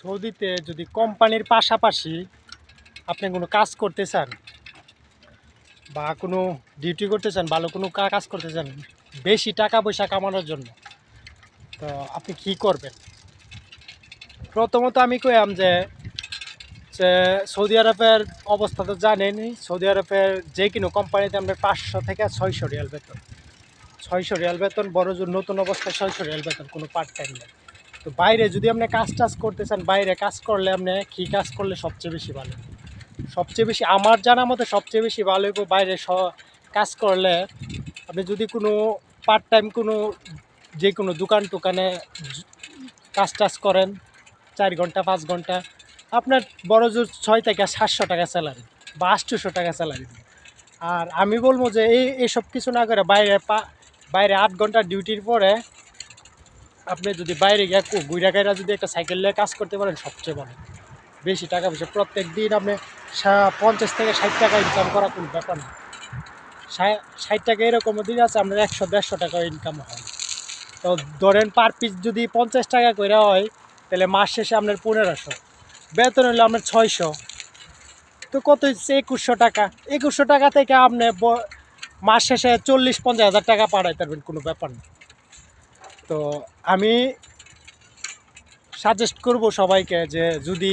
সৌদিতে যদি কোম্পানির পাশাপাশি আপনি কোনো কাজ করতে চান বা কোনো ডিউটি করতে চান, ভালো কোনো কাজ করতে চান বেশি টাকা পয়সা কামানোর জন্য, তো আপনি কি করবেন? প্রথমত আমি কইলাম যে যে সৌদি আরবের অবস্থা তো জানেনই। সৌদি আরবের যে কোনো কোম্পানিতে আমরা 500 থেকে 600 রিয়াল বেতন, 600 রিয়াল বেতন, বড় জোর নতুন অবস্থায় 600 রিয়াল বেতন, কোনো পার্ট টাইম নেই। তো বাইরে যদি আপনি কাজ টাজ করতে চান, বাইরে কাজ করলে আপনি কী কাজ করলে সবচেয়ে বেশি ভালো? সবচেয়ে বেশি আমার জানা মতে সবচেয়ে বেশি ভালো হইব বাইরে কাজ করলে আপনি যদি কোনো পার্ট টাইম কোনো যে কোনো দোকান টোকানে কাজ টাজ করেন 4 ঘন্টা 5 ঘন্টা, আপনার বড় জোর 6 থেকে 700 টাকা স্যালারি বা 800 টাকা স্যালারি। আর আমি বলবো যে এইসব কিছু না করে বাইরে 8 ঘন্টা ডিউটির পরে আপনি যদি বাইরে গিয়ে ঘুরা গাইরা যদি একটা সাইকেল নিয়ে কাজ করতে পারেন সবচেয়ে ভালো। বেশি টাকা পয়সা প্রত্যেক দিন আপনি 50 থেকে 60 টাকা ইনকাম করা কোনো ব্যাপার না। 60 টাকা এরকম দিন আছে আপনার 100-150 টাকা ইনকাম হয়। তো ধরেন পার পিস যদি 50 টাকা করে হয়, তাহলে মাস শেষে আপনার 1500, বেতন হলো আপনার 600, তো কত হচ্ছে 2100 টাকা। 2100 টাকা থেকে আপনি মাস শেষে 40-50 হাজার টাকা পাঠাইতে পারবেন, কোনো ব্যাপার না। তো আমি সাজেস্ট করব সবাইকে যে যদি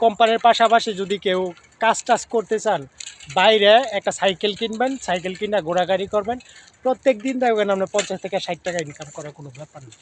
কোম্পানির পাশাপাশি যদি কেউ কাজ টাজ করতে চান, বাইরে একটা সাইকেল কিনবেন, সাইকেল কিনে ঘোরাঘুরি করবেন, প্রত্যেক দিন দেখবেন আপনার 50 থেকে 60 টাকা ইনকাম করার কোনো ব্যাপার না।